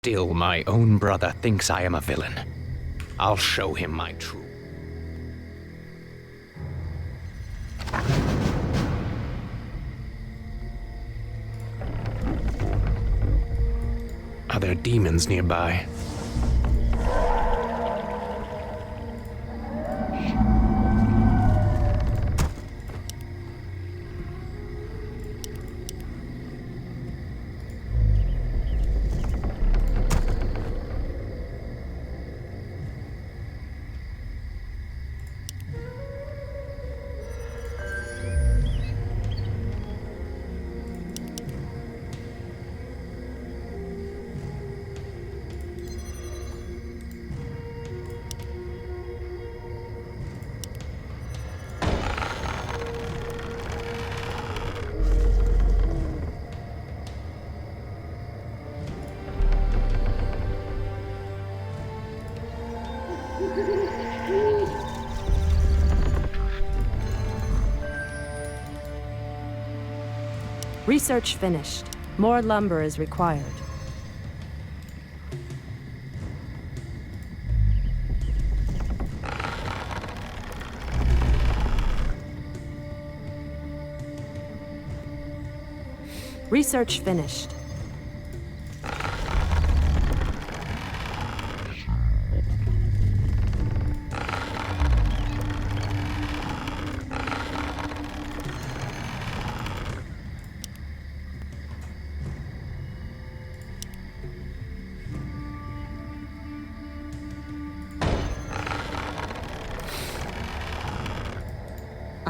Still, my own brother thinks I am a villain. I'll show him my true. Are there demons nearby? Research finished. More lumber is required. Research finished.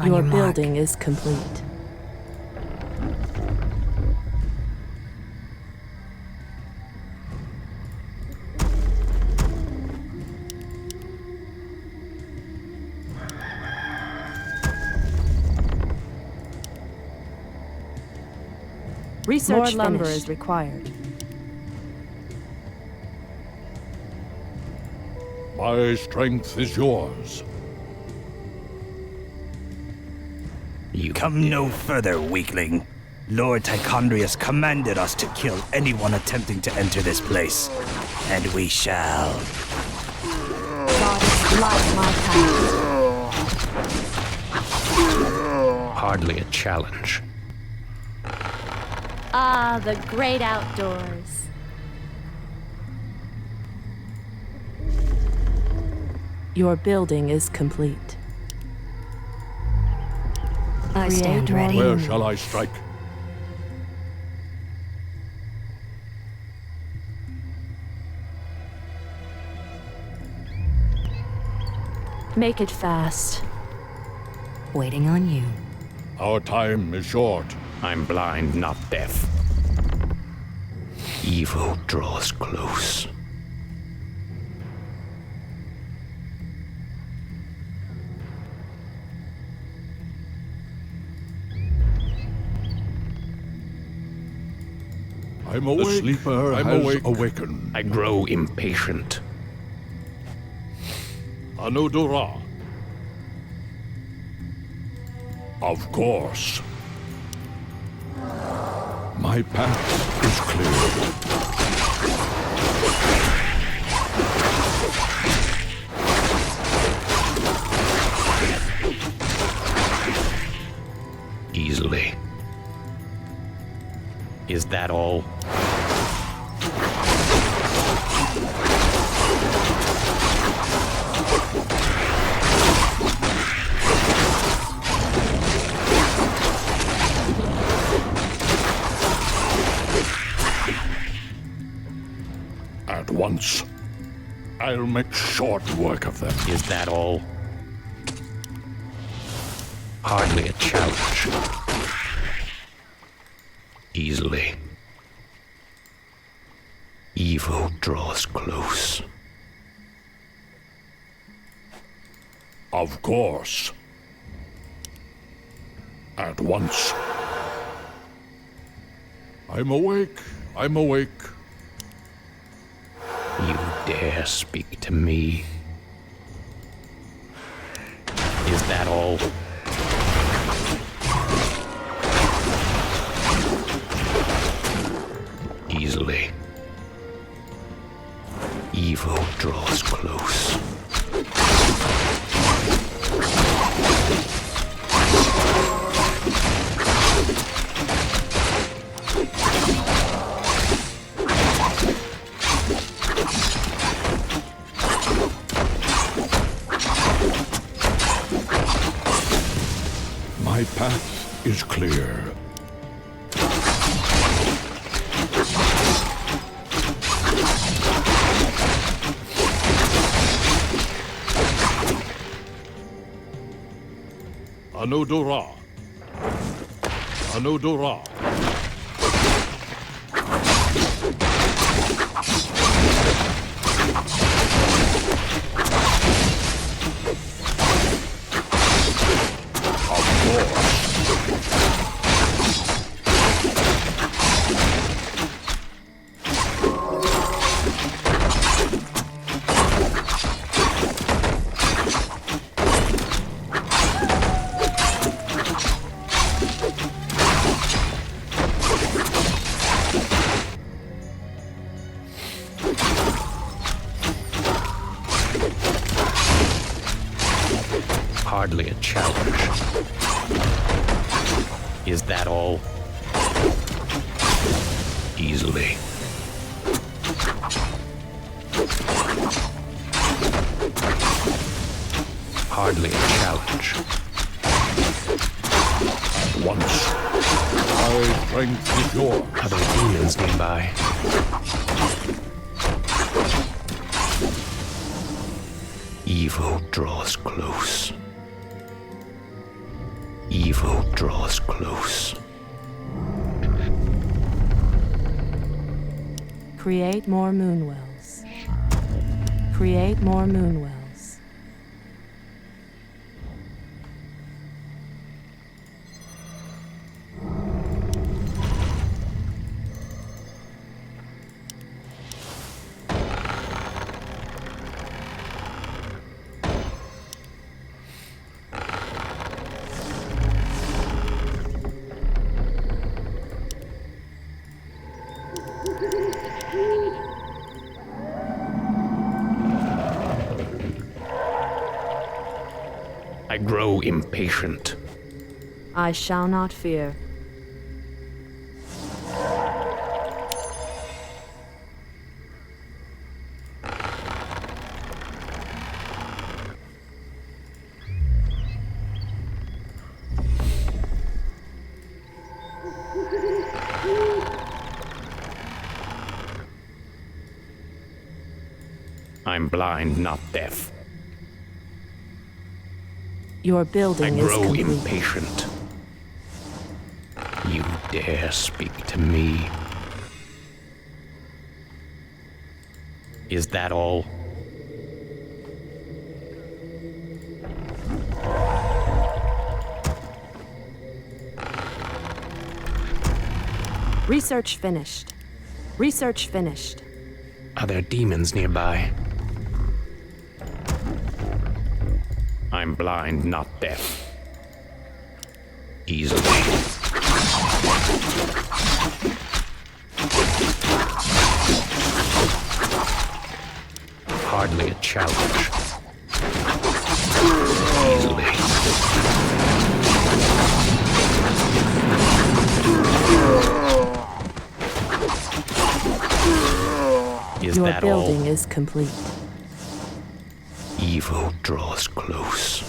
Your building is complete. Research More lumber is required. My strength is yours. You Come no further, weakling. Lord Tichondrius commanded us to kill anyone attempting to enter this place. And we shall. Goddess, light my path. hardly a challenge. Ah, the great outdoors. Your building is complete. I stand ready. Where shall I strike? Make it fast. Waiting on you. Our time is short. I'm blind, not deaf. Evil draws close. I'm awake. The sleeper has awakened. I grow impatient. Anudura. Of course. My path is clear. Easily. Is that all? At once. I'll make short work of them. Is that all? Hardly a challenge. Easily. Evil draws close. Of course. At once. I'm awake. I'm awake. You dare speak to me? Is that all? Easily. Evil draws close. My path is clear. Anudura. Anudura. Hardly a challenge. Is that all? Easily. Hardly a challenge. At once. My strength is yours. Are there demons nearby? Evil draws close. Evil draws close. Create more moonwells. Create more moonwells. I grow impatient. I shall not fear. I'm blind, not deaf. Your I building is grow complete. impatient. You dare speak to me? Is that all? Research finished. Research finished. Are there demons nearby? I'm blind, not deaf. Easily. Hardly a challenge. Easily. Is Your that all? building is complete. Evil draws close.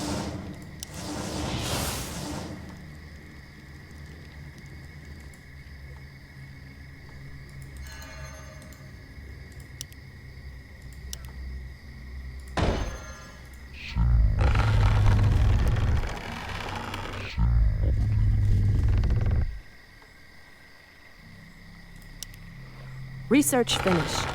Research finished.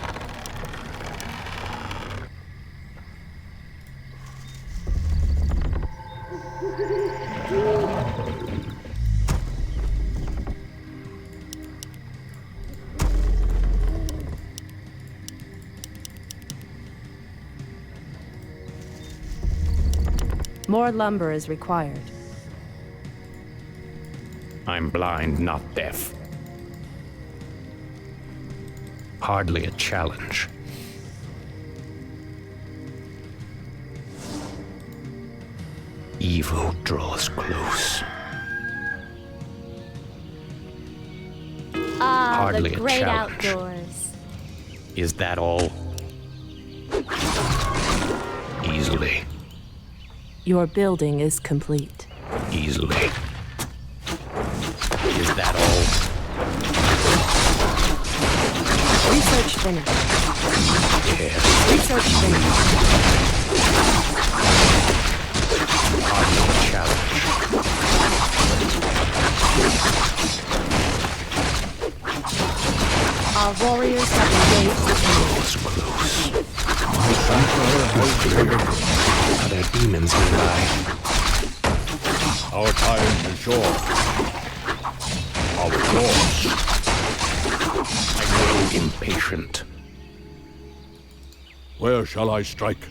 More lumber is required. I'm blind, not deaf. Hardly a challenge. Evil draws close. Ah, Hardly the a great challenge. outdoors. Is that all? Easily. Your building is complete. Easily. Is that all? Research finished. Yes. Research finished. Hardly a challenge. Our warriors have engaged the enemy. Draws close. Are there demons nearby? Our time is short. Of course. I grow impatient. Where shall I strike?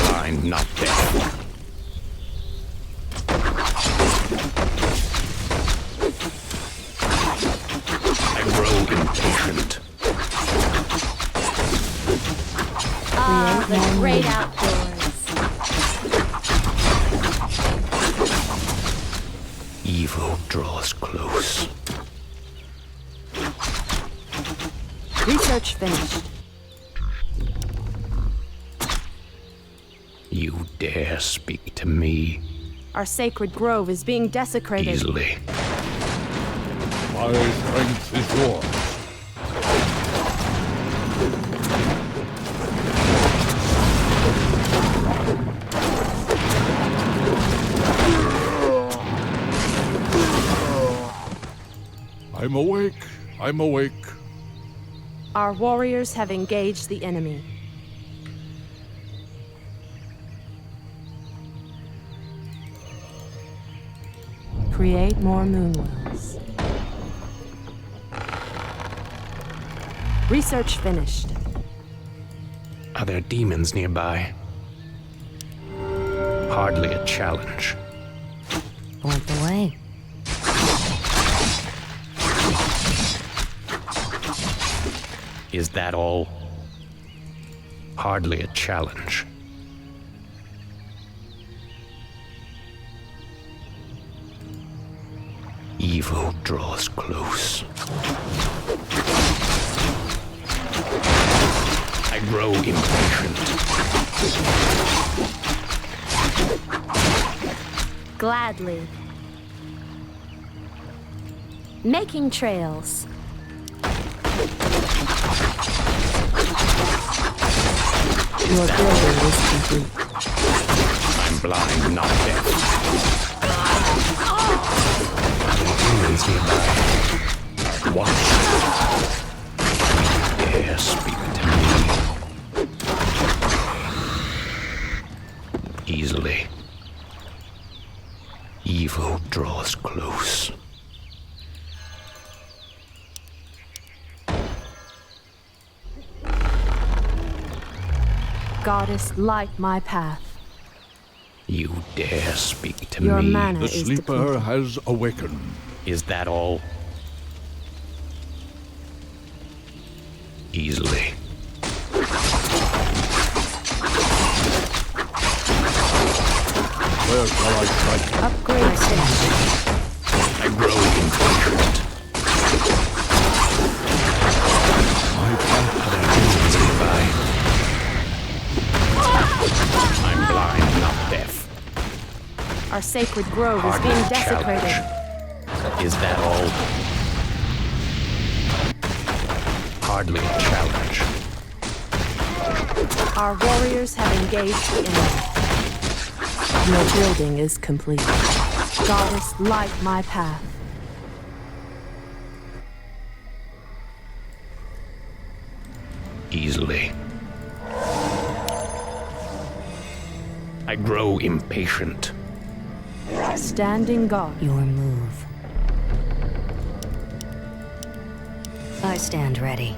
Blind, not deaf. I grow impatient. Ah, the great outdoors. Evil draws close. Research finished. You dare speak to me Our sacred grove is being desecrated. easily. My strength is yours. I'm awake. I'm awake. Our warriors have engaged the enemy. Create more moonwells. Research finished. Are there demons nearby? Hardly a challenge. Point the way. Is that all? Hardly a challenge. Evil draws close. I grow impatient. Gladly. Making trails. Your building is complete. I'm blind, not deaf. Are there demons nearby? What? Dare speak to me easily. Evil draws close. Goddess, light my path. You dare speak to Your me? mana The is sleeper depleted. has awakened. Is that all? Easily. Where shall I strike? Upgrade finished. I grow impatient. My path Are there demons nearby? I'm blind, not deaf. Our sacred grove is Hardly being a desecrated. challenge. Is that all? Hardly a challenge. Our warriors have engaged the enemy. Your building is complete. Goddess, light my path. Easily. I grow impatient. Standing guard. Your move. I stand ready.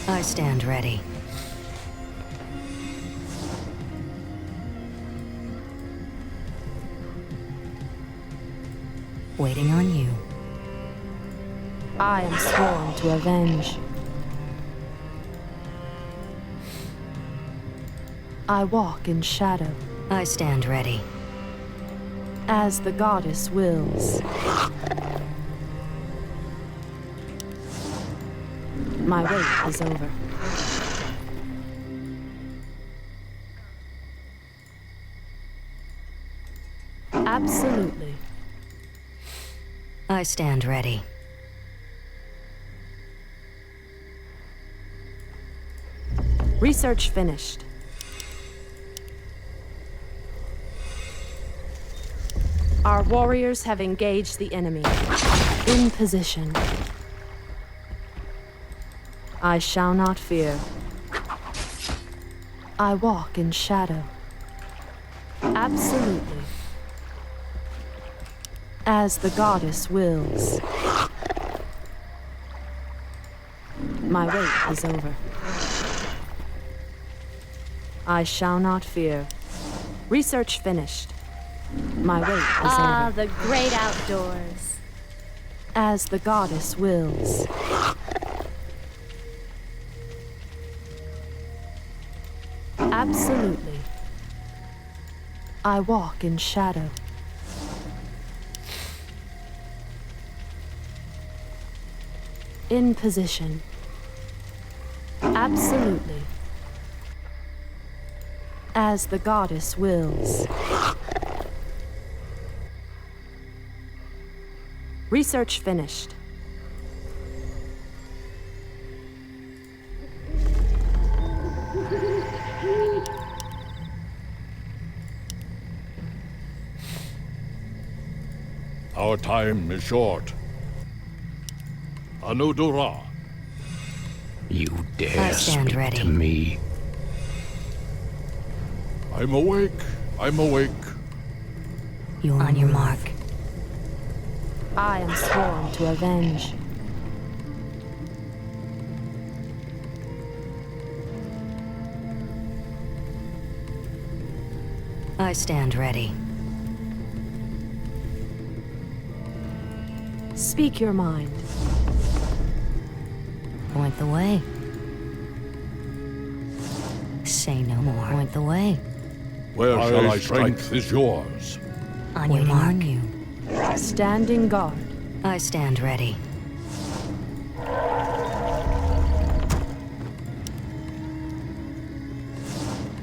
I stand ready. Waiting on you. I am sworn to avenge. I walk in shadow. I stand ready. As the goddess wills. My wait is over. Absolutely. I stand ready. Research finished. Our warriors have engaged the enemy. In position. I shall not fear. I walk in shadow. Absolutely. As the goddess wills. My wait is over. I shall not fear. Research finished. My wait is Ah, over. the great outdoors. As the goddess wills. Absolutely. I walk in shadow. In position. Absolutely. As the goddess wills. Research finished. Our time is short. Anudura. You I dare stand speak ready. to me? I'm awake. I'm awake. You're on your mark. I am sworn to avenge. I stand ready. Speak your mind. Point the way. Say no more. Point the way. Where shall I strength is yours. On your Waiting mark. on you. Standing guard. I stand ready.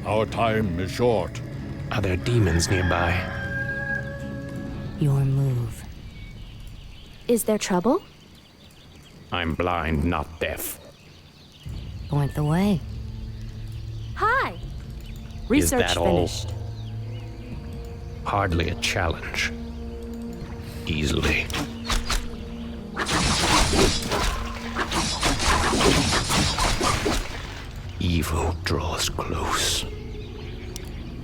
Our time is short. Are there demons nearby? Your move. Is there trouble? I'm blind, not deaf. Point the way. Hi. Research that all? finished. Hardly a challenge. Easily. Evil draws close.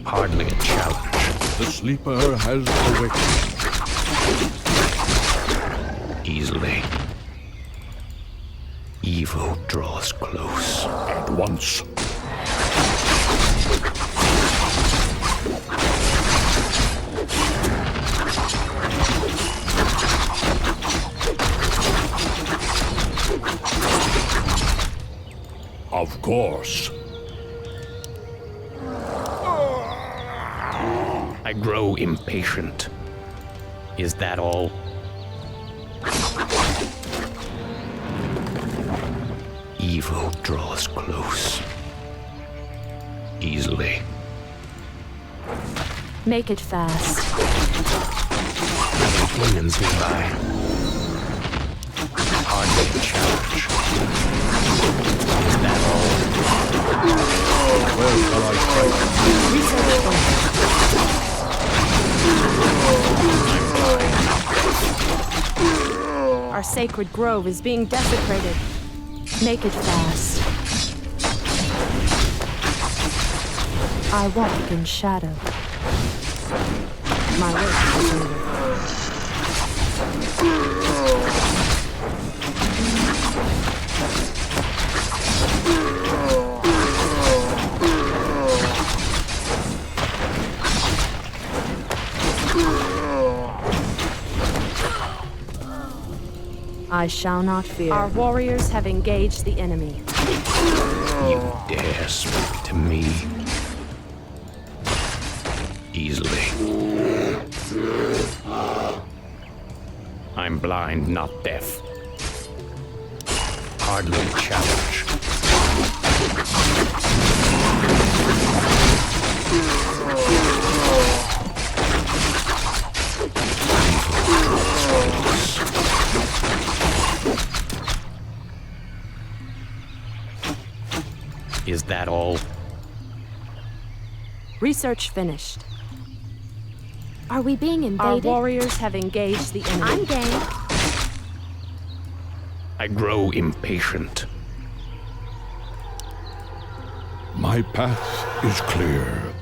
Hardly a challenge. The sleeper has awakened. Easily. Evil draws close. At once. Of course. I grow impatient. Is that all? Evil draws close. Easily. Make it fast. Are there demons nearby? Hardly a challenge. Is that all? Where shall I strike? Research finished. Our sacred grove is being desecrated. Make it fast. I walk in shadow. My work is over. I shall not fear. Our warriors have engaged the enemy. You dare speak to me easily. I'm blind, not deaf. Hardly a challenge. Is that all? Research finished. Are we being Our invaded? warriors have engaged the enemy. I'm game. I grow impatient. My path is clear.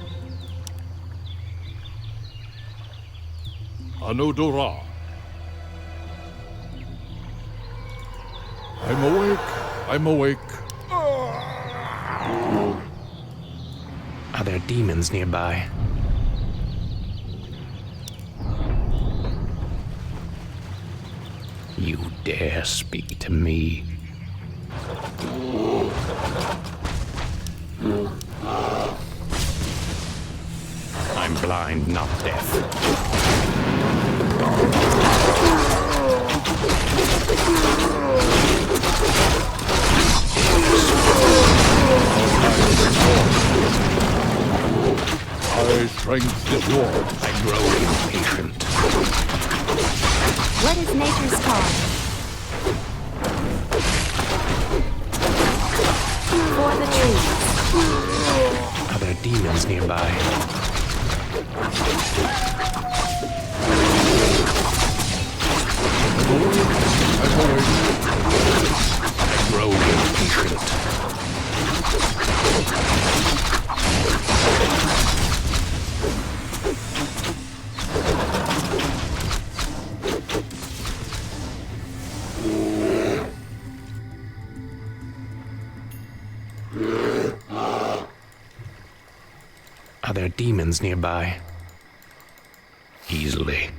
Anudura. I'm awake. I'm awake. Are there demons nearby? You dare speak to me? I'm blind, not deaf. My strength is yours. I grow impatient. What is nature's call? For the trees. Are there demons nearby? I'm awake. I grow impatient. Are there demons nearby? Easily.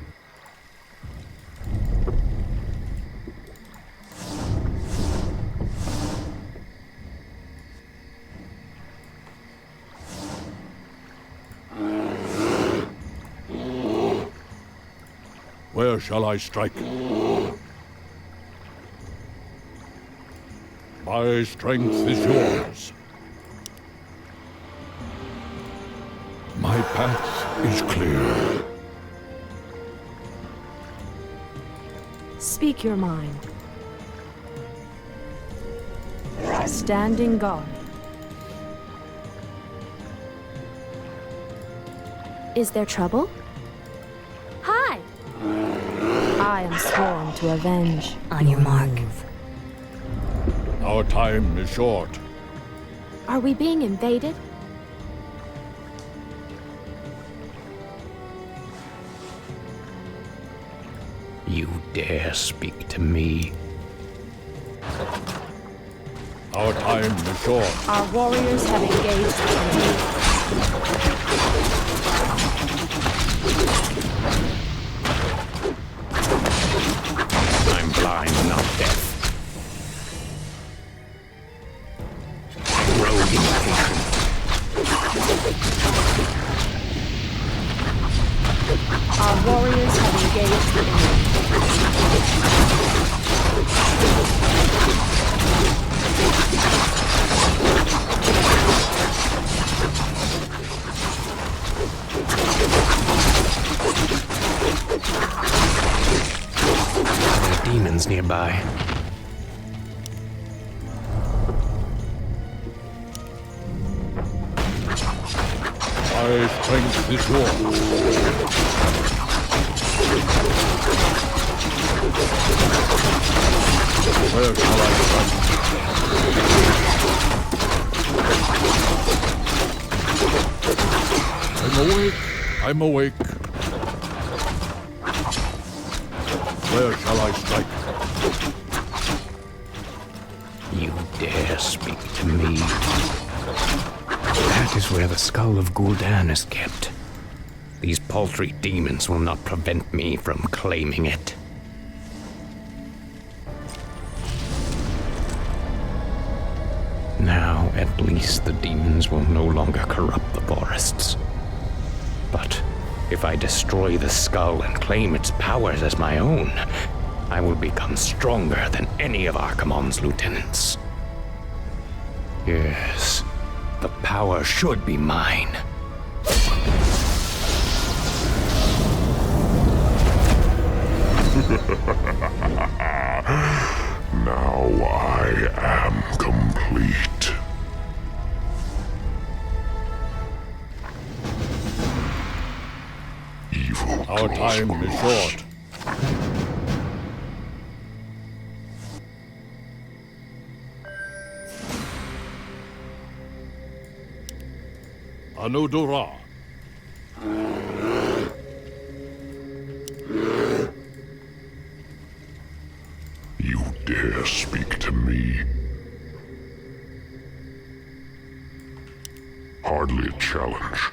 Where shall I strike? My strength is yours. My path is clear. Speak your mind. Standing guard. Is there trouble? Hi. I am sworn to avenge. On your mark. Our time is short. Are we being invaded? You dare speak to me? Our time is short. Our warriors have engaged the enemy. I'm blind, not deaf. I grow impatient. Our warriors have engaged the enemy. Are there demons nearby? My strength is yours. Where shall I strike? I'm awake. I'm awake. Where shall I strike? You dare speak to me? That is where the Skull of Gul'dan is kept. These paltry demons will not prevent me from claiming it. At least the demons will no longer corrupt the forests. But if I destroy the skull and claim its powers as my own, I will become stronger than any of Archimonde's lieutenants. Yes, the power should be mine. Now I am complete. Evil. Our time is short. Anudura. You dare speak to me? Hardly a challenge.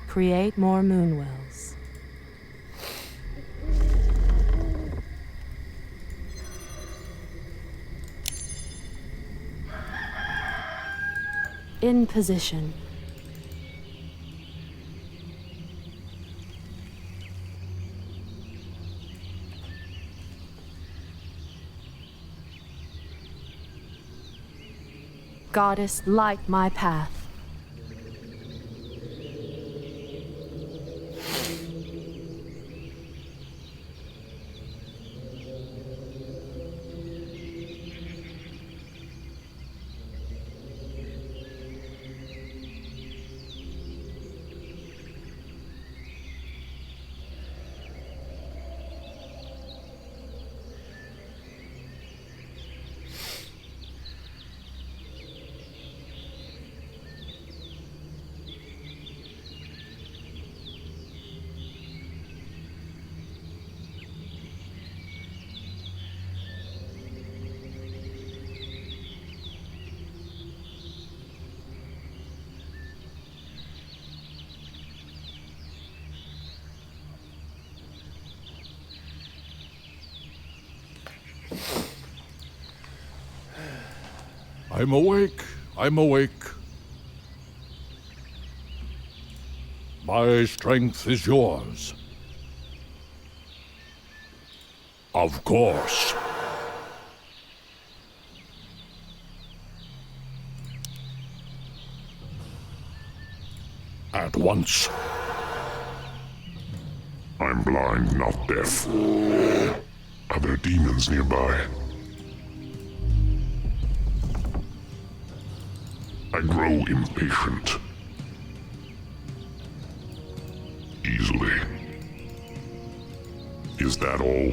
Create more moonwells. In position. Goddess, light my path. I'm awake. I'm awake. My strength is yours. Of course. At once. I'm blind, not deaf. Are there demons nearby? I grow impatient. Easily. Is that all?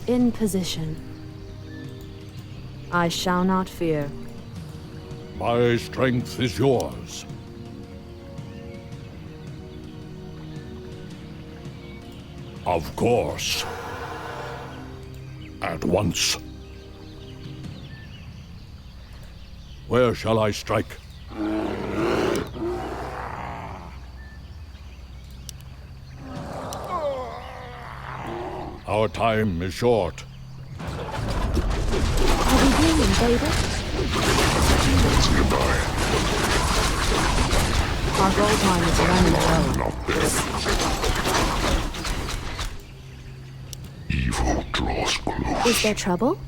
In position. I shall not fear. My strength is yours. Of course. At once. Where shall I strike? Our time is short. Are we being invaded? Demons nearby. Our gold mine is running low. Not deaf. Evil draws close. Is there trouble?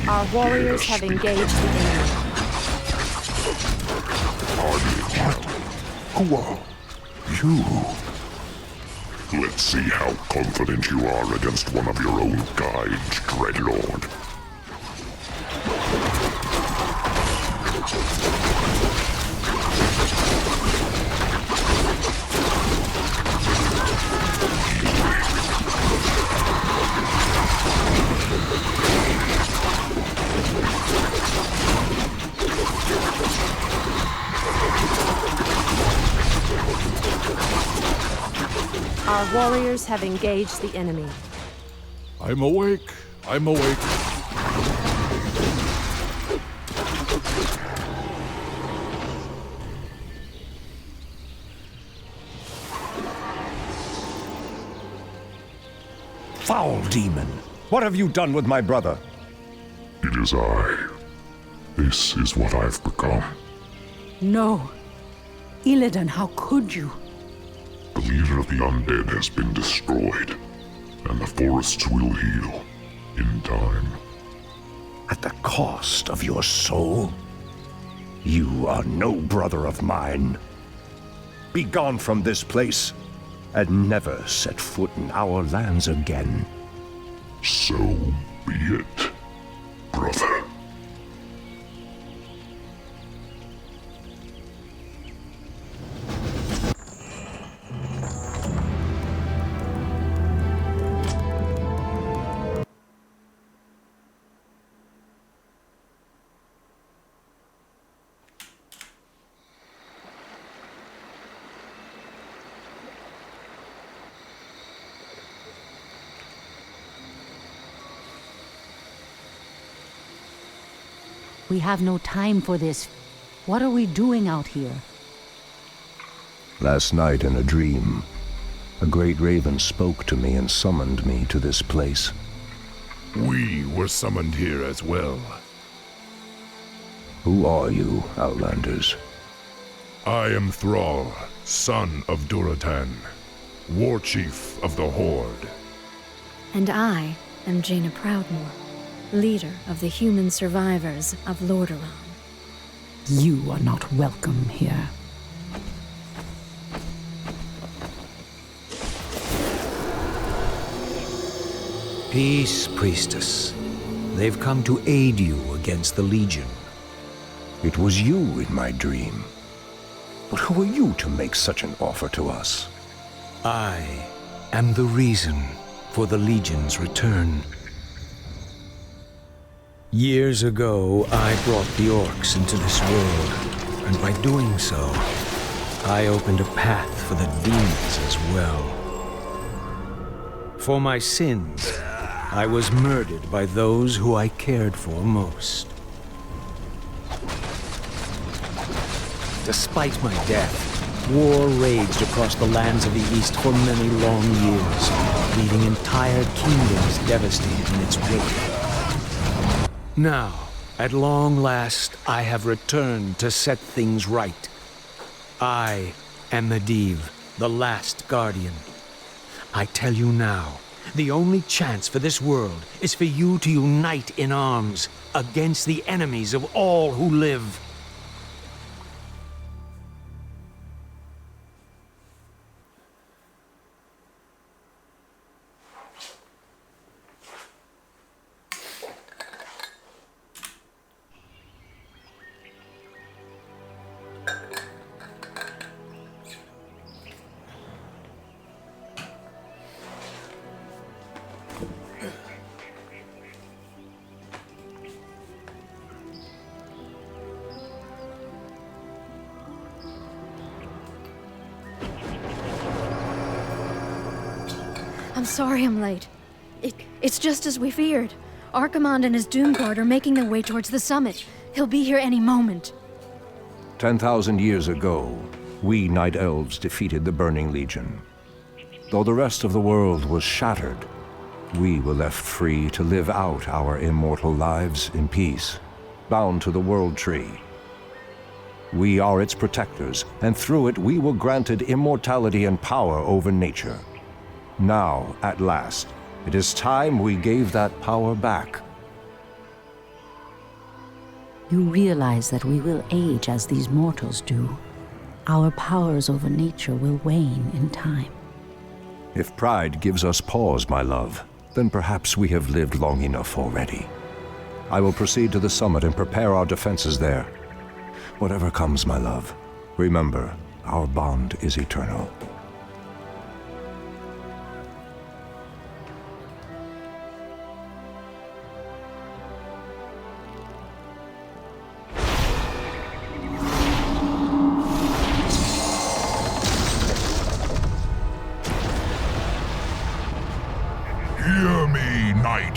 Our warriors have engaged the enemy. Who are you? Let's see how confident you are against one of your own guides, Dreadlord. Our warriors have engaged the enemy. I'm awake. I'm awake. Foul demon! What have you done with my brother? It is I. This is what I've become. No. Illidan, how could you? The leader of the undead has been destroyed, and the forests will heal in time. At the cost of your soul? You are no brother of mine. Be gone from this place, and never set foot in our lands again. So be it, brother. We have no time for this. What are we doing out here? Last night in a dream, a great raven spoke to me and summoned me to this place. We were summoned here as well. Who are you, Outlanders? I am Thrall, son of Durotan, war chief of the Horde. And I am Jaina Proudmoore, leader of the human survivors of Lordaeron. You are not welcome here. Peace, priestess. They've come to aid you against the Legion. It was you in my dream. But who are you to make such an offer to us? I am the reason for the Legion's return. Years ago, I brought the orcs into this world, and by doing so, I opened a path for the demons as well. For my sins, I was murdered by those who I cared for most. Despite my death, war raged across the lands of the East for many long years, leaving entire kingdoms devastated in its wake. Now, at long last, I have returned to set things right. I am Medivh, the last guardian. I tell you now, the only chance for this world is for you to unite in arms against the enemies of all who live. I'm sorry I'm late. It's just as we feared. Archimonde and his Doomguard are making their way towards the summit. He'll be here any moment. 10,000 years ago, we Night Elves defeated the Burning Legion. Though the rest of the world was shattered, we were left free to live out our immortal lives in peace, bound to the World Tree. We are its protectors, and through it we were granted immortality and power over nature. Now, at last, it is time we gave that power back. You realize that we will age as these mortals do. Our powers over nature will wane in time. If pride gives us pause, my love, then perhaps we have lived long enough already. I will proceed to the summit and prepare our defenses there. Whatever comes, my love, remember, our bond is eternal.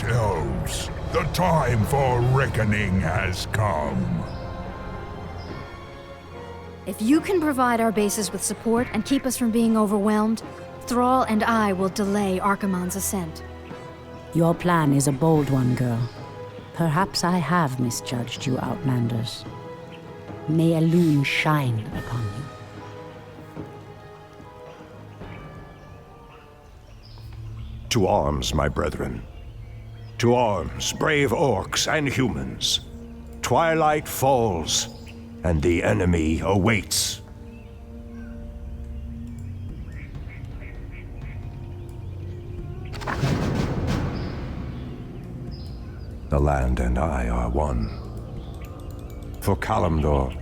Elves, the time for reckoning has come. If you can provide our bases with support and keep us from being overwhelmed, Thrall and I will delay Archimonde's ascent. Your plan is a bold one, girl. Perhaps I have misjudged you, Outlanders. May Elune shine upon you. To arms, my brethren. To arms, brave orcs and humans. Twilight falls, and the enemy awaits. The land and I are one. For Kalimdor.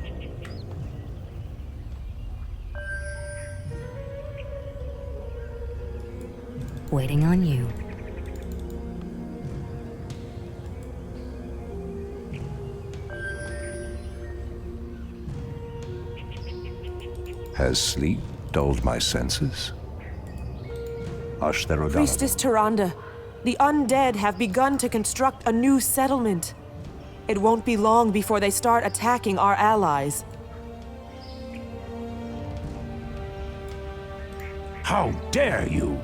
Waiting on you. Has sleep dulled my senses? Ashtherodana. Priestess Tyrande, the undead have begun to construct a new settlement. It won't be long before they start attacking our allies. How dare you!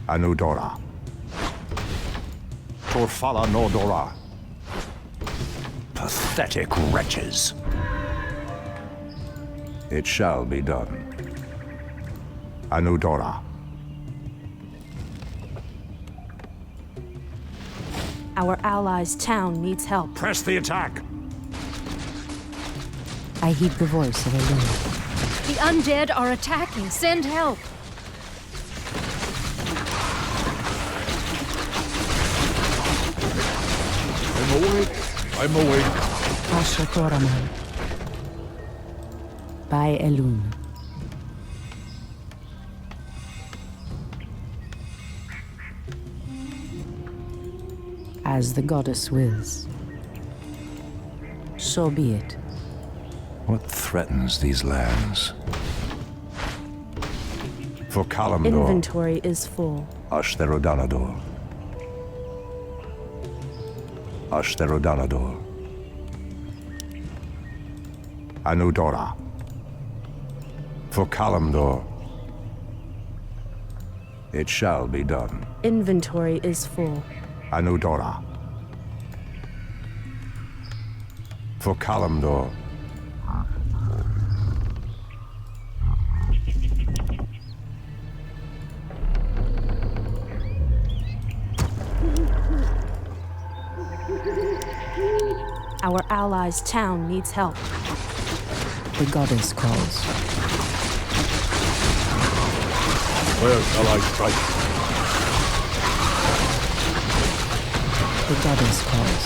Anudora. Torfala Nordora. Pathetic wretches. It shall be done. Anudora. Our allies' town needs help. Press the attack! I heed the voice of Elune. The undead are attacking. Send help. I'm awake. I'm awake. Asha Thoraman. By Elune. As the goddess wills. So be it. What threatens these lands? For Kalimdor. Inventory is full. Ashtherodanador. Ashtherodanador. Anudora. For Kalimdor. It shall be done. Inventory is full. Anudora. For Kalimdor. Our allies' town needs help. The goddess calls. Where shall I strike? The goddess calls.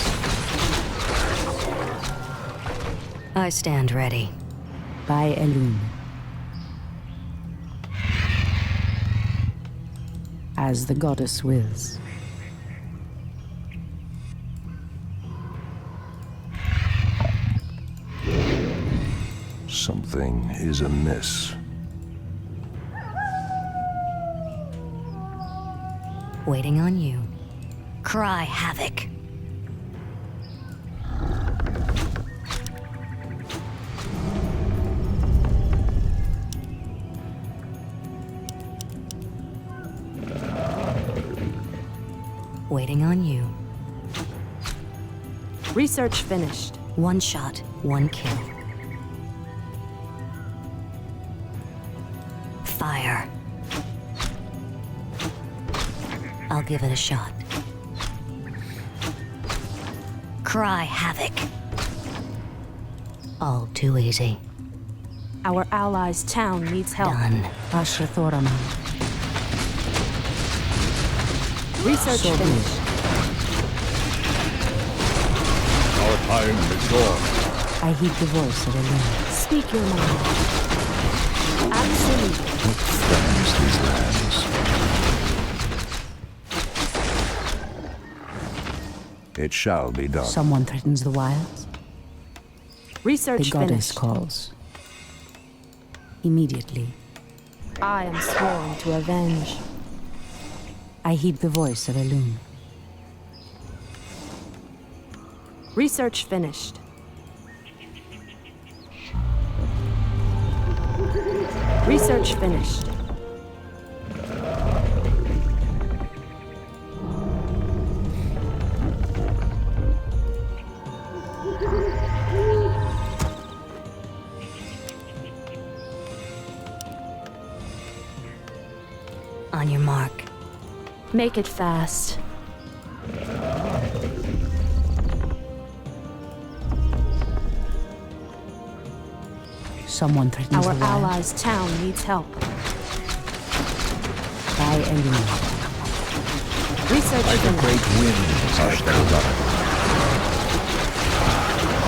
I stand ready. By Elune. As the goddess wills. Something is amiss. Waiting on you. Cry havoc. Waiting on you. Research finished. One shot, one kill. Fire. I'll give it a shot. Cry havoc. All too easy. Our allies' town needs help. Done. Asha Thoraman. Research finished. Our time is gone. I heed the voice of Elune. Speak your mind. Absolutely. What threatens these lands? It shall be done. Someone threatens the wilds. Research The goddess finished. calls. Immediately. I am sworn to avenge. I heed the voice of Elune. Research finished. Research finished. On your mark. Make it fast. Someone threatens Our the wild. allies' town needs help. By Elune. Research By the finished. great winds I come.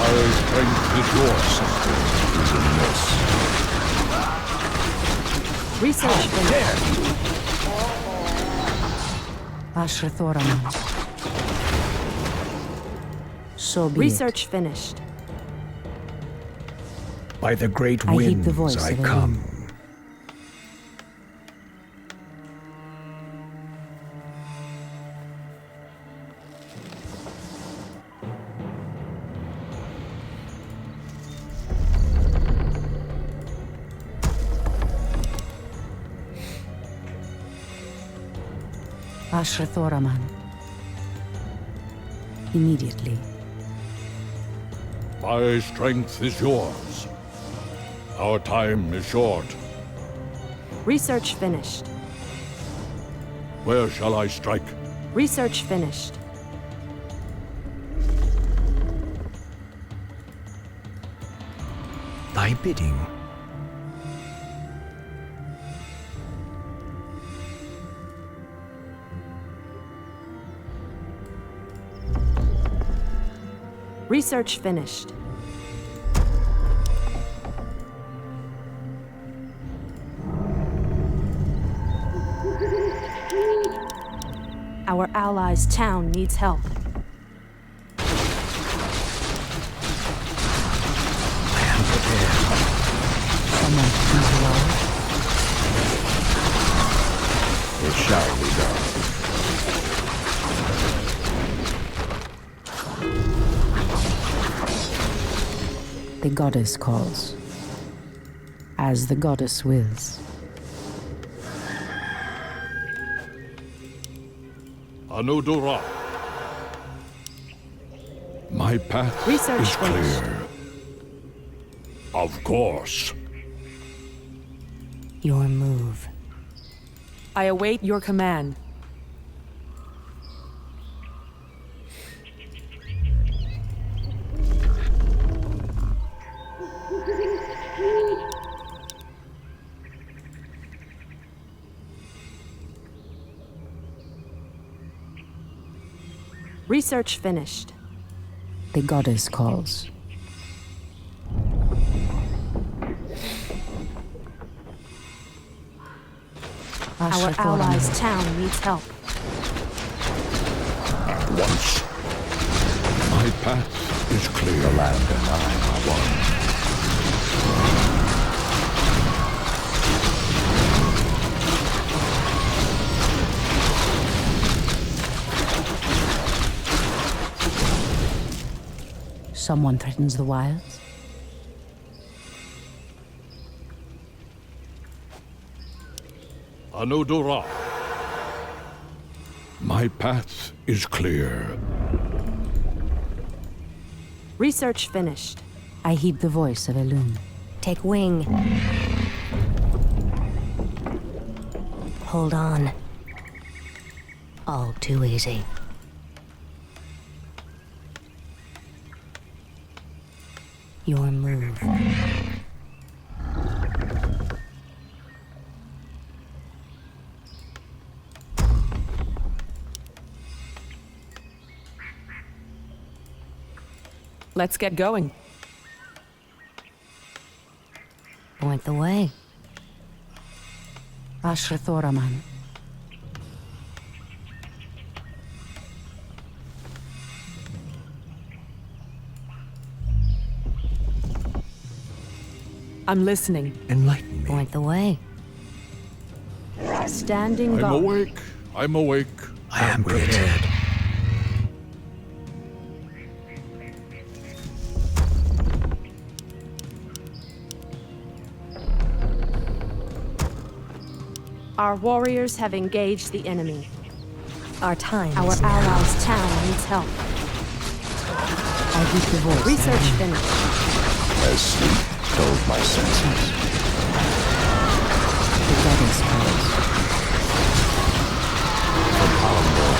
Our strength is yours. Is in this. Research finished. Ashrathoraman. So be Research finished. By the great I heed the winds voice I of Elune. come. Ashrathoraman. Immediately. My strength is yours. Our time is short. Research finished. Where shall I strike? Research finished. Thy bidding. Research finished. Our allies' town needs help. Someone threatens the wild. It shall be done. The goddess calls. As the goddess wills. Anudura. My path Research is finished. clear. Of course. Your move. I await your command. Research finished. The goddess calls. Our allies' town needs help. At once. My path is clear. The land and I are one. Someone threatens the wilds. Anudura. My path is clear. Research finished. I heed the voice of Elune. Take wing. Hold on. All too easy. Your move. Let's get going. Point the way. Ashrathoraman. I'm listening. Enlighten me. Point the way. Standing I'm guard. awake. I'm awake. I am prepared. Our warriors have engaged the enemy. Our time Our is now. allies' town needs help. I heed the voice. Research finished. As sleep dulled my senses. The goddess calls. From Almor,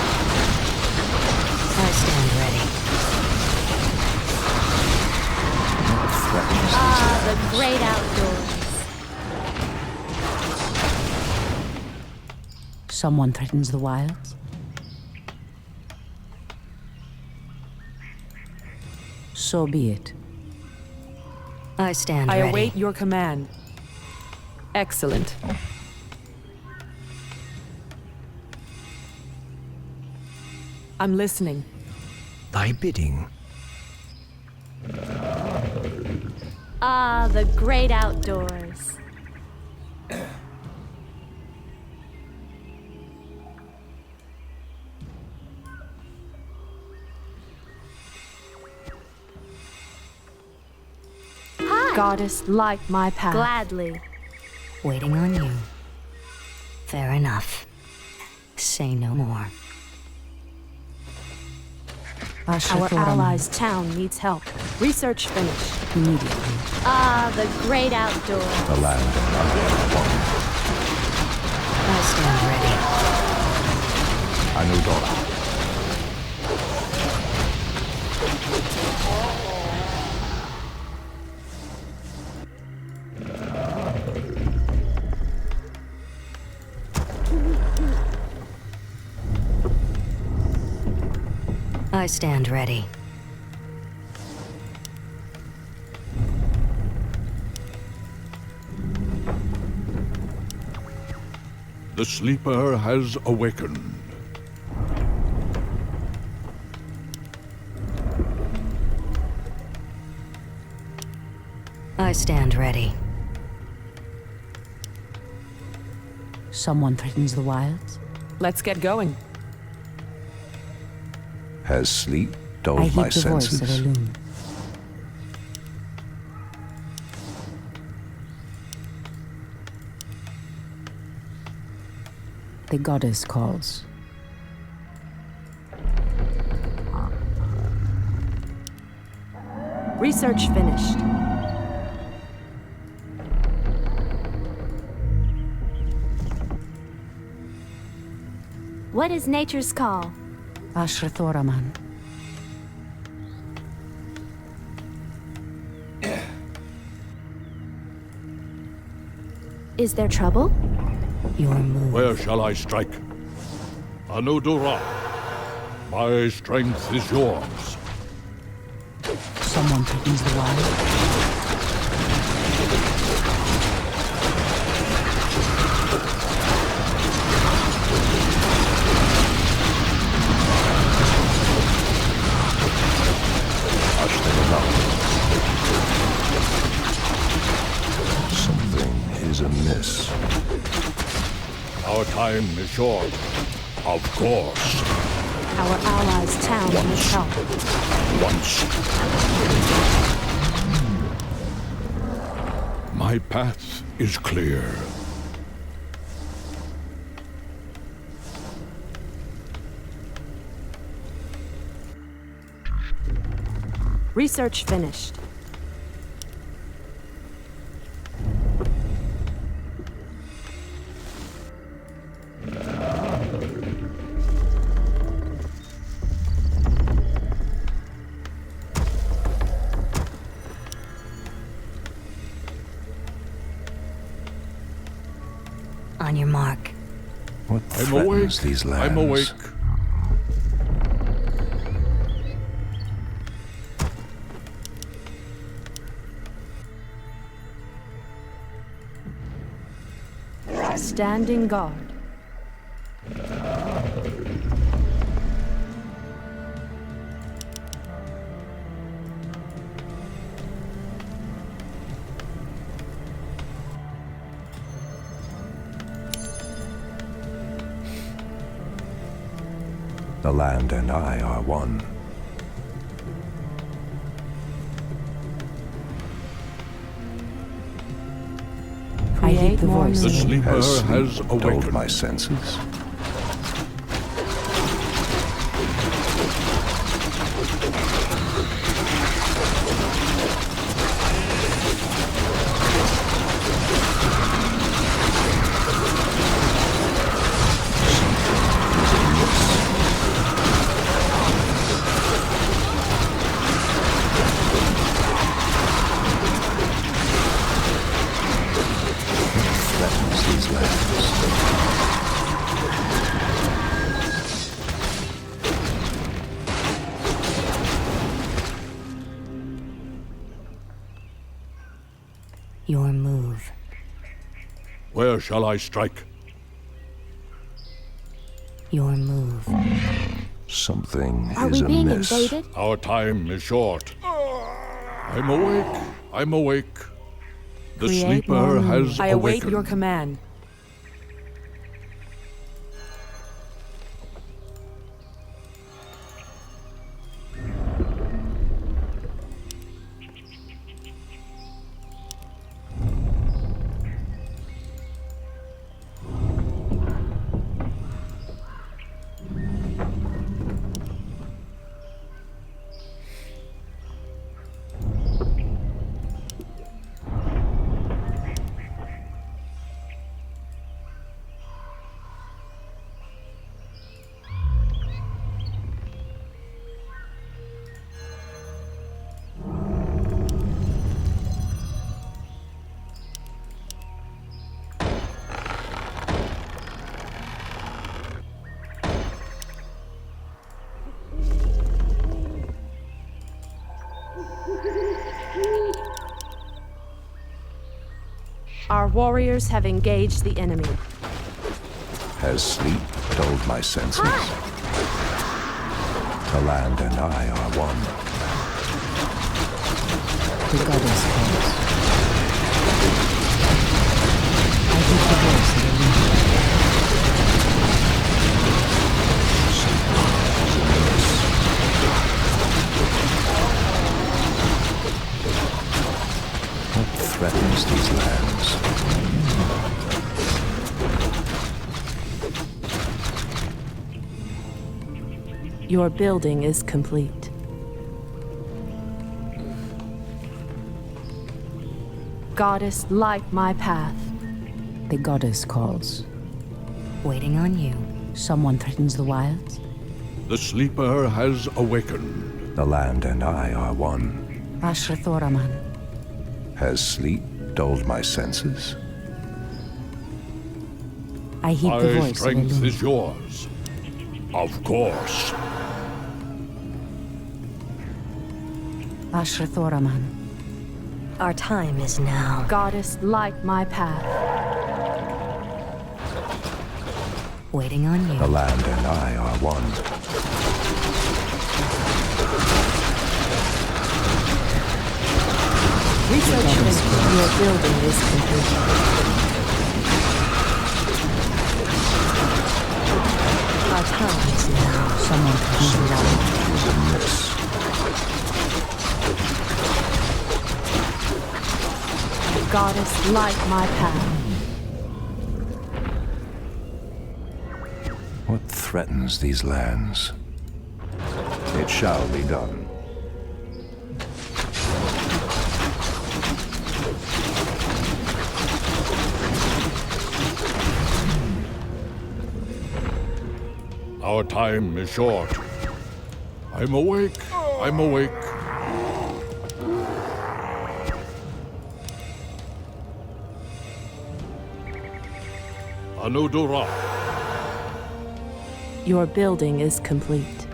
I stand ready. what threatens Ah, the great outdoors. Someone threatens the wilds. So be it. I stand I ready. await your command. Excellent. I'm listening. Thy bidding. Ah, the great outdoors. Goddess, light my path. Gladly. Waiting on you. Fair enough. Say no more. Our allies' town needs help. Research finished. Immediately. Ah, the great outdoors. the land of Undead I stand ready. Anudora. I stand ready. The sleeper has awakened. I stand ready. Someone threatens the wilds. Let's get going. Has sleep I dulled heed my the voice of senses? Elune. The goddess calls. Research finished. What is nature's call? Ashrathoraman. Is there trouble? Your move. Where shall I strike? Anudora. My strength is yours. Someone threatens the wild. Something is amiss. Our time is short. Of course. Our allies' town needs help. Once. My path is clear. Research finished. On your mark. What I'm awake. threatens these lands? I'm awake. Standing guard. The land and I are one. I heed the voice. The sleeper has dulled awakened. my senses. Your move. Where shall I strike? Your move. Something Are is we being amiss. invaded? Our time is short. I'm awake. I'm awake. The Create sleeper more has I await awakened. your command. Our warriors have engaged the enemy. Has sleep dulled my senses? The land and I are one. The goddess calls. I heed the voice of Illidan. What threatens these lands? Your building is complete. Goddess, light my path. The goddess calls. Waiting on you. Someone threatens the wilds. The sleeper has awakened. The land and I are one. Ashrathoraman. Has sleep dulled my senses? I heed the My voice of strength Illidan. is yours. Of course. Ashrathoraman. Our time is now. Goddess, light my path. Waiting on you. The land and I are one. Your building is complete. Our time is now. Someone threatens the wilds. Is amiss. Goddess, light my path. What threatens these lands? It shall be done. Our time is short. I'm awake. I'm awake. Anudura. Your building is complete.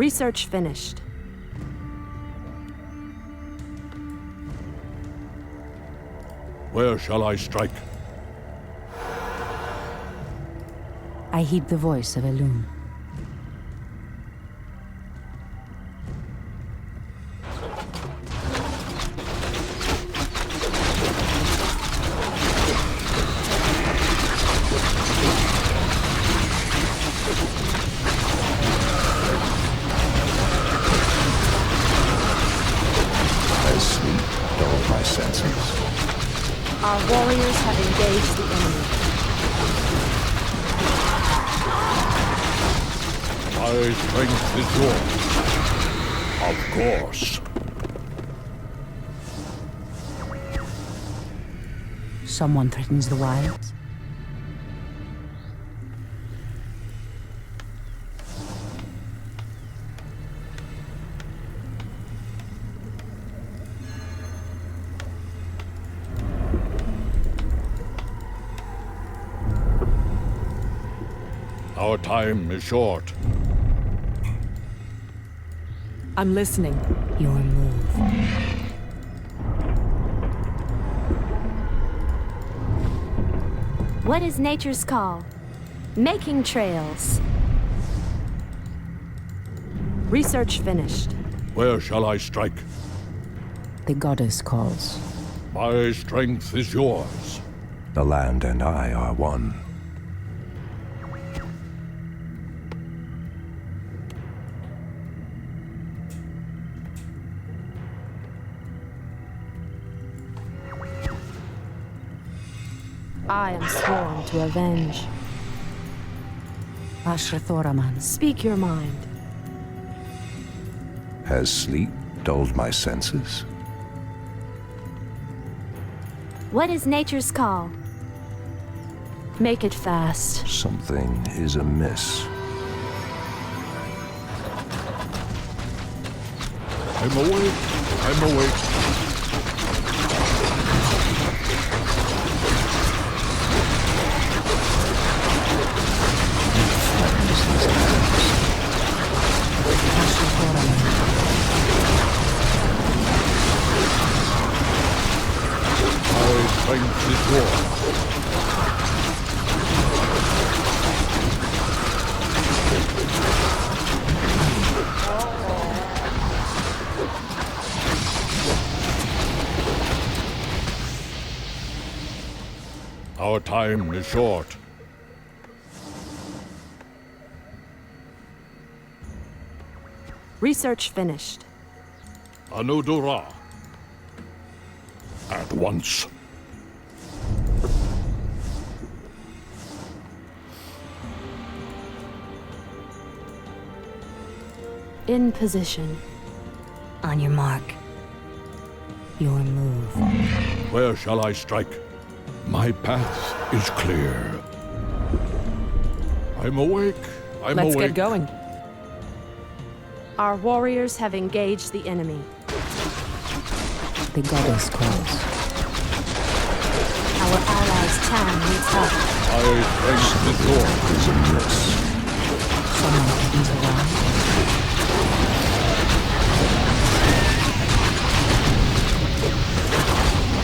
Research finished. Where shall I strike? I heed the voice of Elune. As sleep dulled my senses. Our warriors have engaged the enemy. My strength is yours. Of course. Someone threatens the wilds. Our time is short. I'm listening. Your move. What is nature's call? Making trails. Research finished. Where shall I strike? The goddess calls. My strength is yours. The land and I are one. I am sworn to avenge. Ashrathoraman. Speak your mind. Has sleep dulled my senses? What is nature's call? Make it fast. Something is amiss. I'm awake. I'm awake. My strength is yours. Our time is short. Research finished. Anudura. At once. In position. On your mark. Your move. Where shall I strike? My path is clear. I'm awake. I'm Let's awake. get going. Our warriors have engaged the enemy. The goddess calls. Our allies' town needs help. My strength is yours. Is amiss. Someone threatens the wild.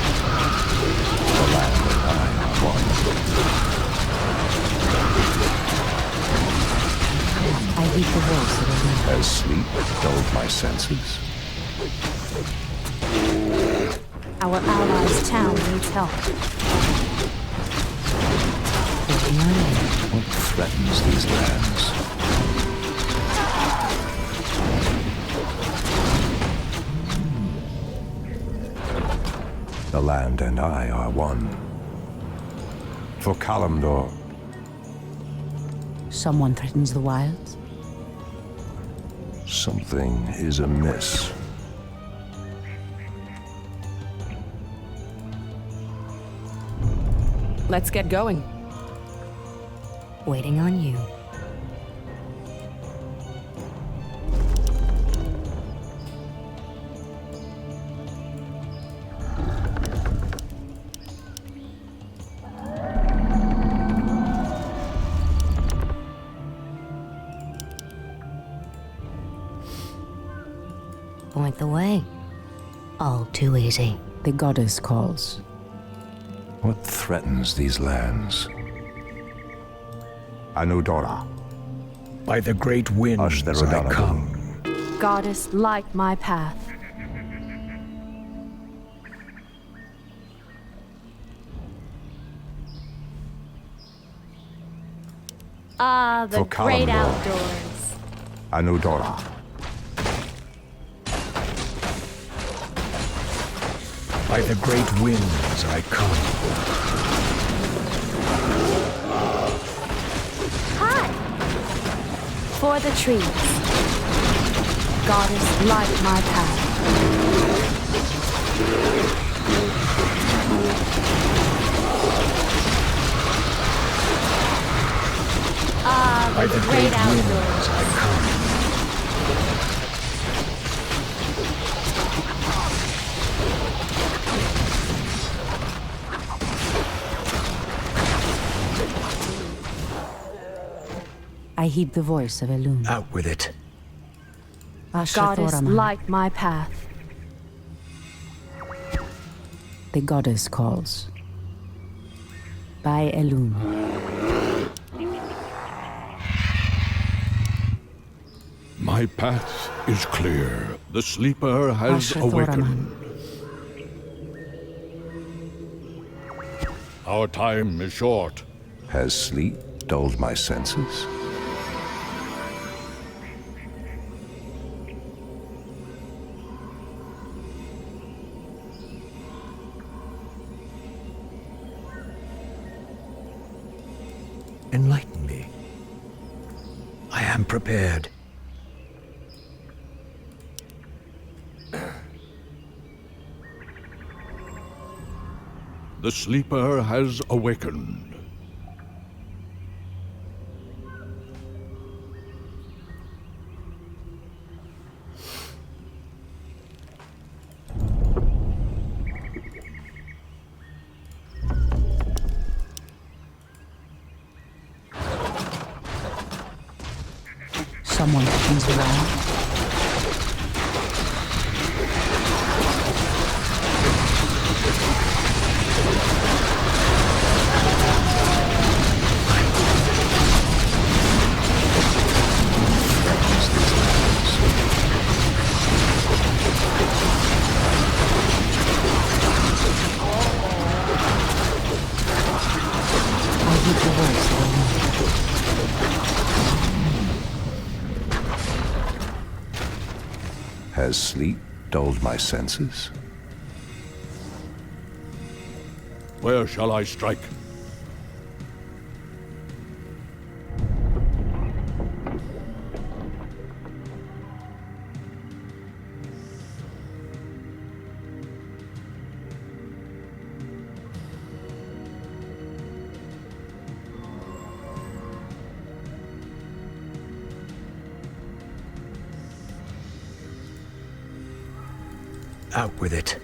The land and I are one. I heed the voice of Elune. Has sleep dulled my senses? Our allies' town needs help. What threatens these lands? The land and I are one. For Kalimdor, Someone threatens the wilds. something is amiss. Let's get going. Waiting on you. point the way. All too easy. The goddess calls. What threatens these lands? Anudora. By the great winds I come. Goddess, light my path. Ah, the For great Kalimdor. outdoors. Anudora. By the great winds I come. Hi! For the trees. Goddess, light my path. Ah, By the the great great outdoors. winds I come. I heed the voice of Elune. Out with it. Goddess, Ashrathoraman. light my path. The goddess calls. By Elune. My path is clear. The sleeper has awakened. Ashrathoraman. Our time is short. Has sleep dulled my senses? Enlighten me. I am prepared. The sleeper has awakened. Someone comes around. I heed the voice of Elune. Has sleep dulled my senses? Where shall I strike? Out with it.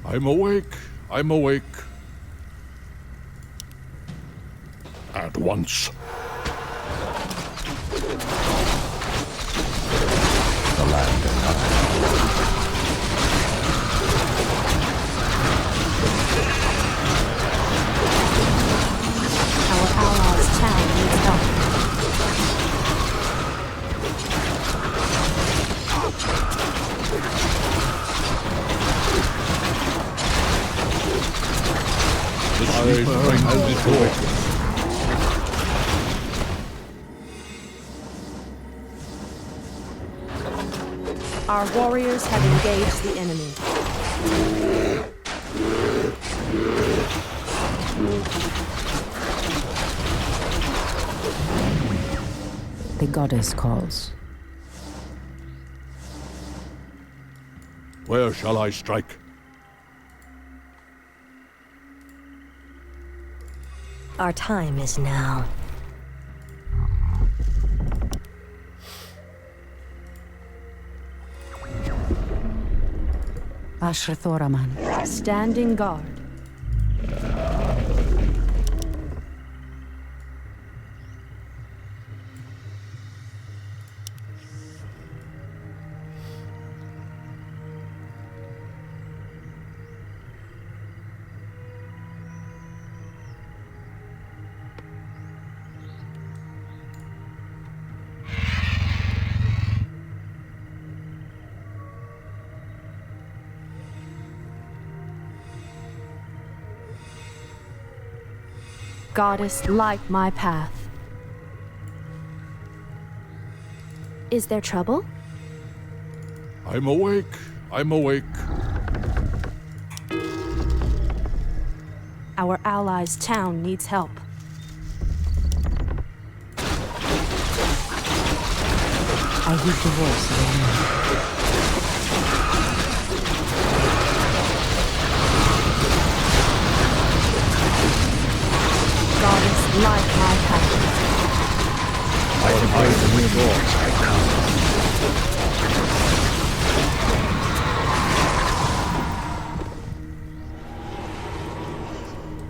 I'm awake. I'm awake. At once. The land and Our allies' town needs help. The sleeper has awakened. Our warriors have engaged the enemy. The goddess calls. Where shall I strike? Our time is now. Ashrathoraman. Standing guard. Goddess, light my path. Is there trouble? I'm awake. I'm awake. Our allies' town needs help. I hear the voice of a man. Goddess, light my path. By the poison with yours I come.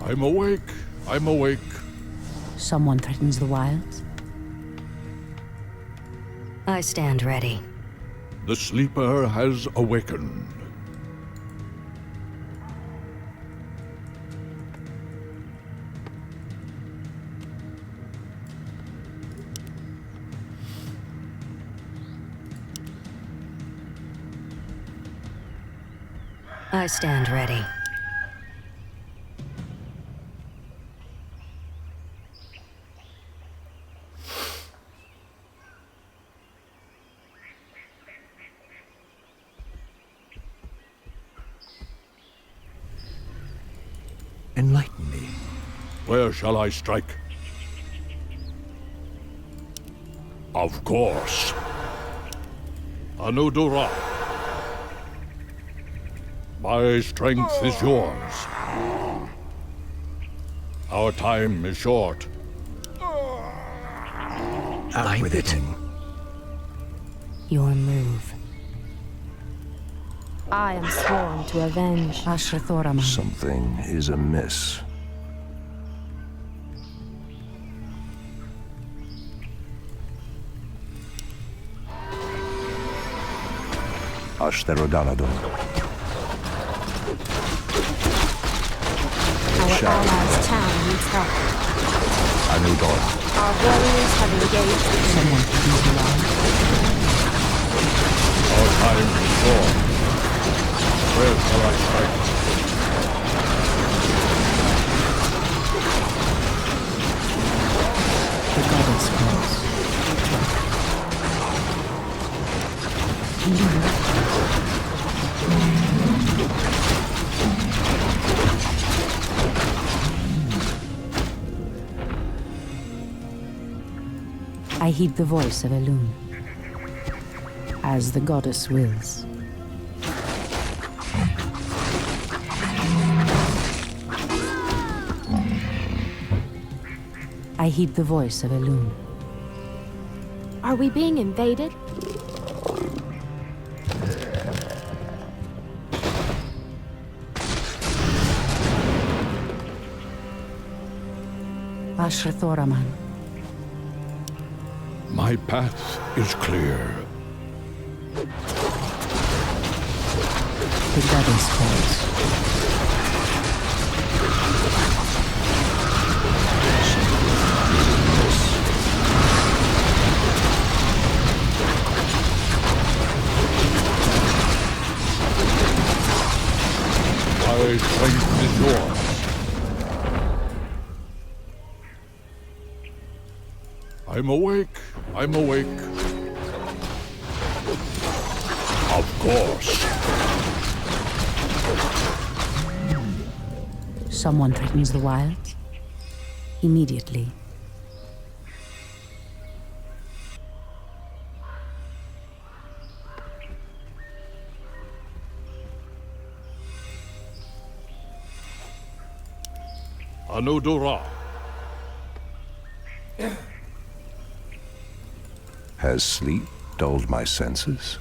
I'm awake. I'm awake. Someone threatens the wilds? I stand ready. The sleeper has awakened. I stand ready. Enlighten me. Where shall I strike? Of course. Anudura. My strength is yours. Our time is short. Out with it. Your move. I am sworn to avenge. Ashrathoraman. Something is amiss. Ashtherodanadon. Our allies' town needs help. Anudora. Our warriors have engaged the enemy. Someone threatens the wilds? Our time is short. Where shall I strike? The goddess calls. I heed the voice of Elune, as the goddess wills. I heed the voice of Elune. Are we being invaded? Ashrathoraman. My path is clear. The goddess calls. My strength is yours. I'm awake. I'm awake. Of course. Someone threatens the wilds? Immediately. Anudura. Has sleep dulled my senses?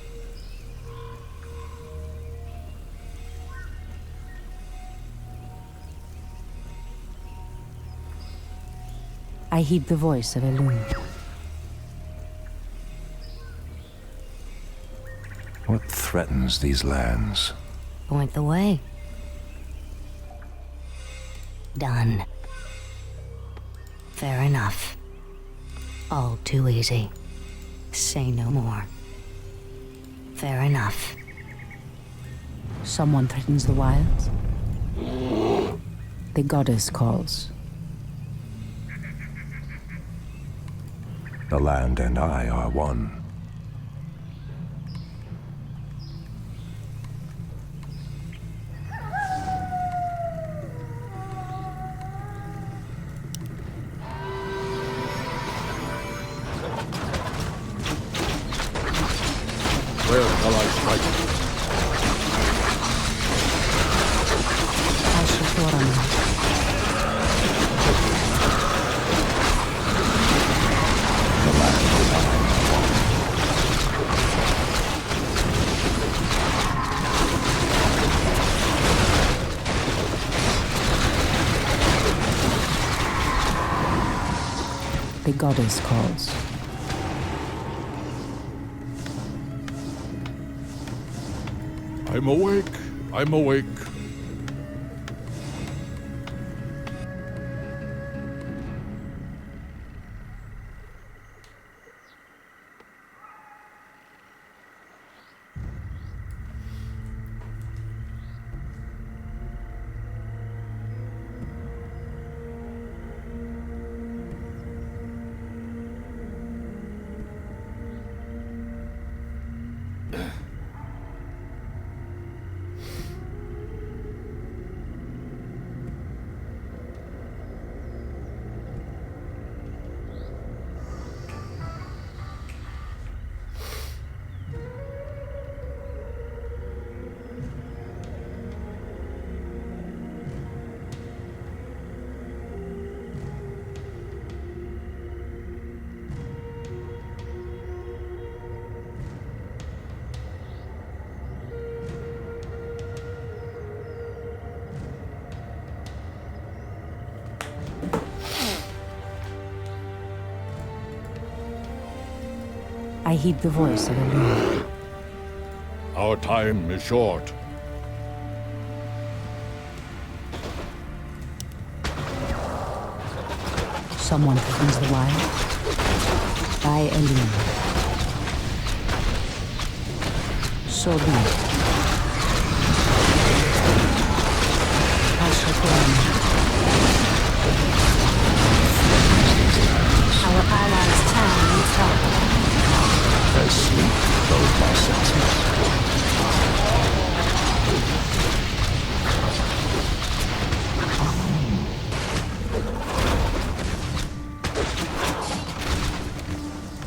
I heed the voice of Elune. What threatens these lands? Point the way. Done. Fair enough. All too easy. Say no more. Fair enough. Someone threatens the wilds? The goddess calls. The land and I are one. Where shall I strike? I shall Thoramir. The land and I are one. The goddess calls. I'm awake. I'm awake. I heed the voice of Illidan. Our time is short. Someone threatens the wild. By Illidan. So be it. I shall Thoramir. Our allies' town needs help. As sleep clothed my senses.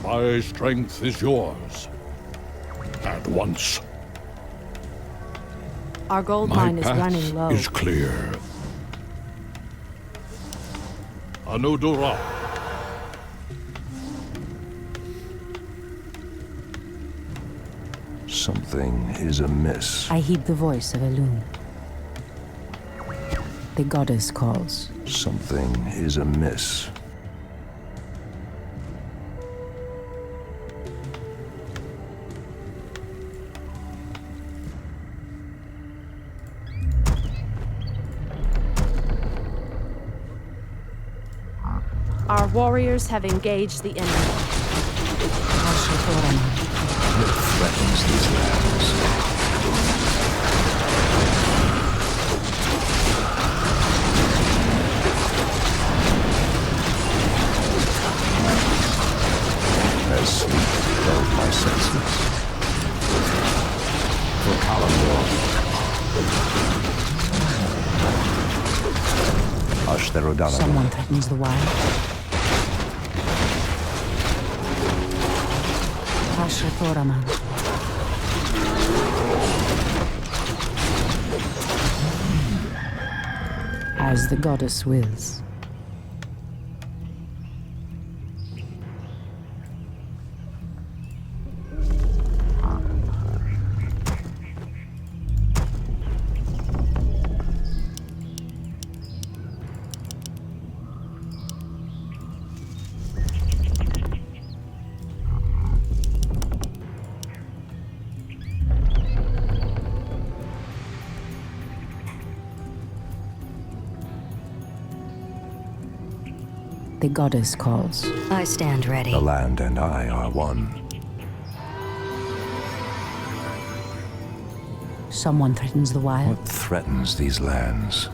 My strength is yours. At once. Our gold My mine is path running low. is clear. Anudura. Something is amiss. I heed the voice of Illidan. The goddess calls. Something is amiss. Our warriors have engaged the enemy. I shall Thoramir. What threatens these lands? As sleep dulled my senses. For Kalimdor. Ashtherodana. Someone threatens the wild. I shall Thoramir. As the goddess wills. The goddess calls. I stand ready. The land and I are one. Someone threatens the wild. What threatens these lands?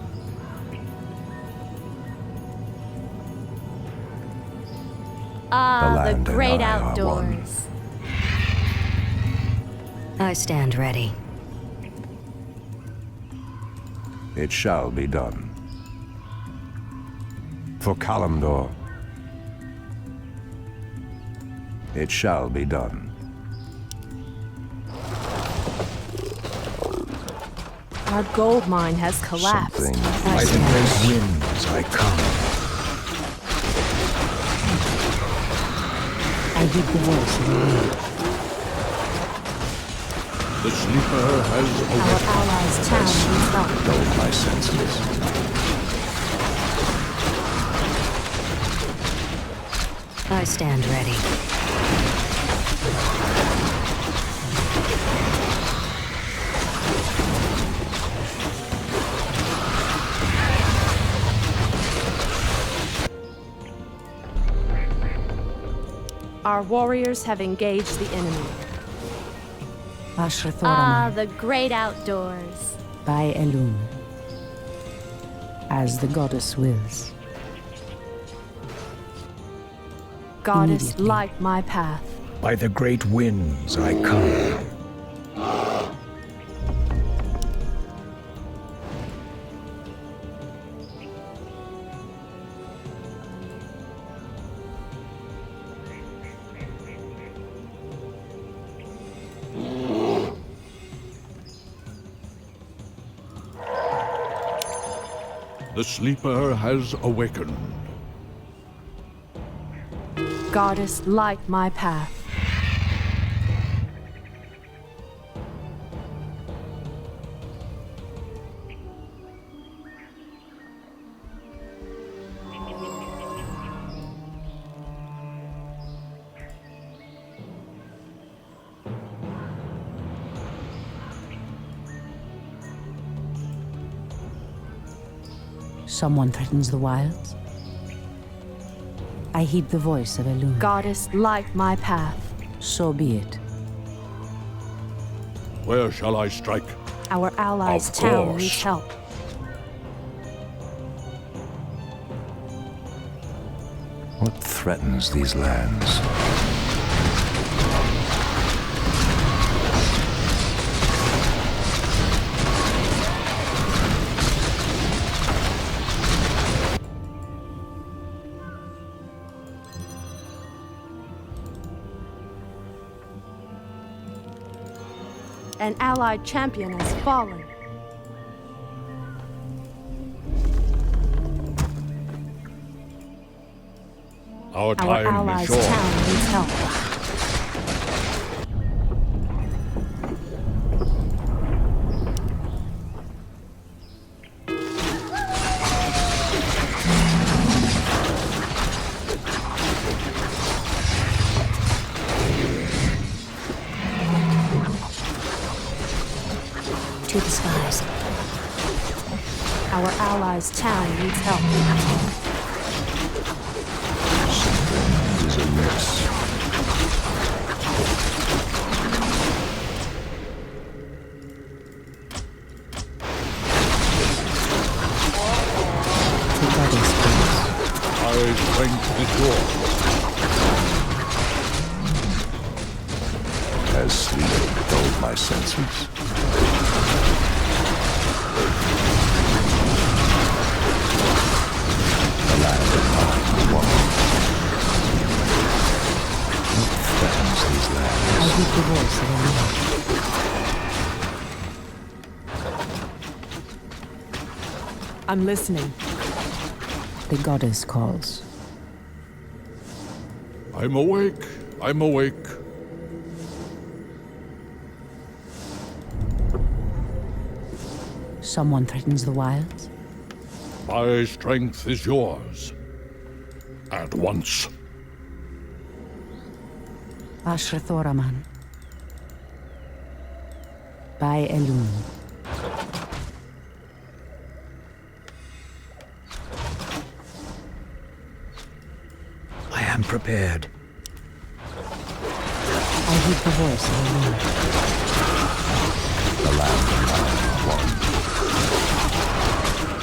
Ah, the land and great I are one. outdoors. I stand ready. It shall be done. For Kalimdor, it shall be done. Our gold mine has collapsed. Something By the great winds I come. I heed the voice of the wind. The sleeper has Our awakened. allies' town needs help. dulled my senses. I stand ready. Our warriors have engaged the enemy. Ah, the great outdoors. By Elun. As the goddess wills. Goddess, Immediately. light my path. By the great winds I come. The sleeper has awakened. Goddess, light my path. Someone threatens the wilds. I heed the voice of Elun. Goddess, light my path. So be it. Where shall I strike? Our allies' Of town course. needs help. What threatens these lands? An allied champion has fallen. Our Our time is allies' short. town needs help. To the skies. Our allies' town needs help. Something is amiss. The goddess wills. My strength is yours. As sleep dulled my senses. The land of mine one. What threatens these I lands? heed the voice of Elun. I'm listening. The goddess calls. I'm awake. I'm awake. Someone threatens the wilds. My strength is yours. At once. Ashrathoraman. By Elun. I am prepared. I heed the voice of Elun. The land of mine one.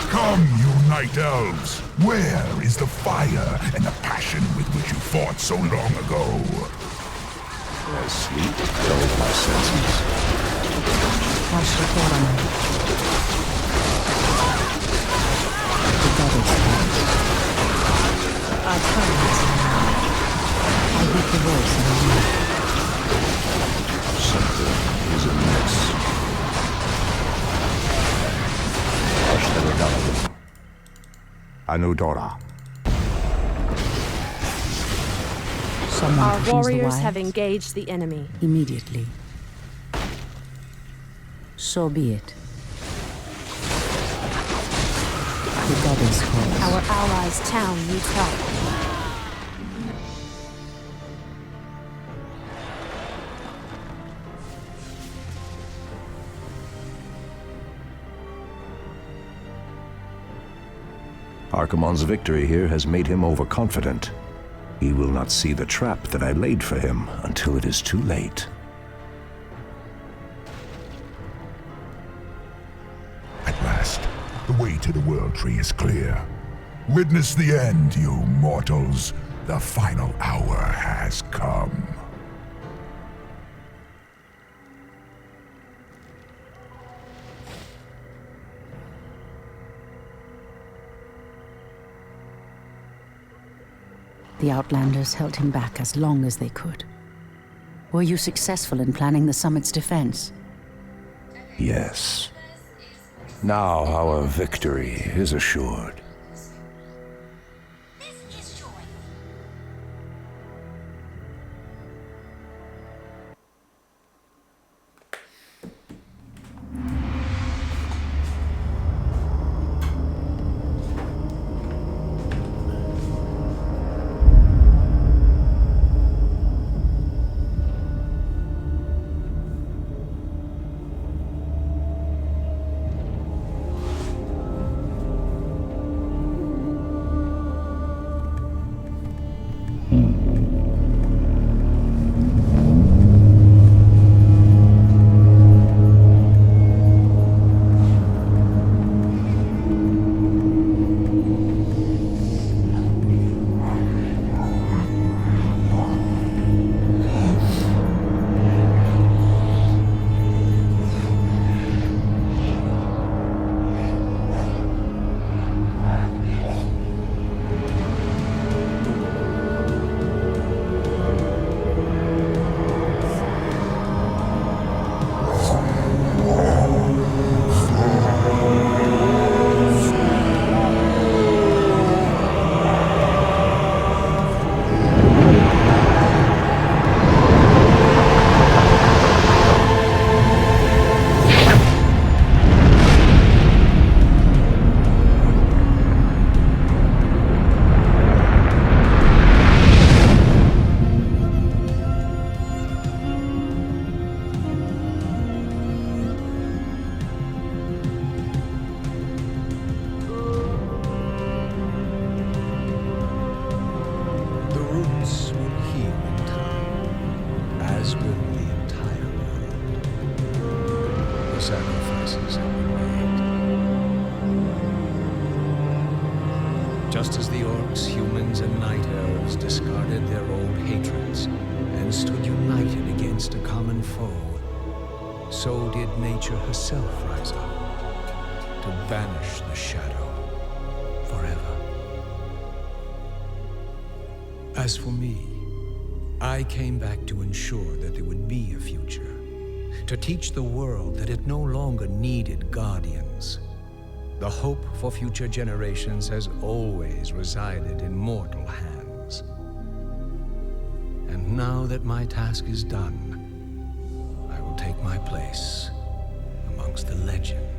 Come, you Night Elves? Where is the fire and the passion with which you fought so long ago? As sleep dulled my senses. Hush the Torment. The goddess comes. Our tongues. I hear the voice of the wind. Something is amiss. Hush the Regalim. Anudora. Someone Our pushes the warriors wilds. have engaged the enemy. Immediately. So be it. The goddess calls. Our allies' town needs help. Archimonde's victory here has made him overconfident. He will not see the trap that I laid for him until it is too late. At last, the way to the World Tree is clear. Witness the end, you mortals. The final hour has come. The Outlanders held him back as long as they could. Were you successful in planning the summit's defense? Yes. Now our victory is assured. Sacrifices have been made. Just as the orcs, humans, and night elves discarded their old hatreds and stood united against a common foe, so did nature herself rise up to banish the shadow forever. As for me, I came back to ensure that there would be a future. To teach the world that it no longer needed guardians. The hope for future generations has always resided in mortal hands. And now that my task is done, I will take my place amongst the legends.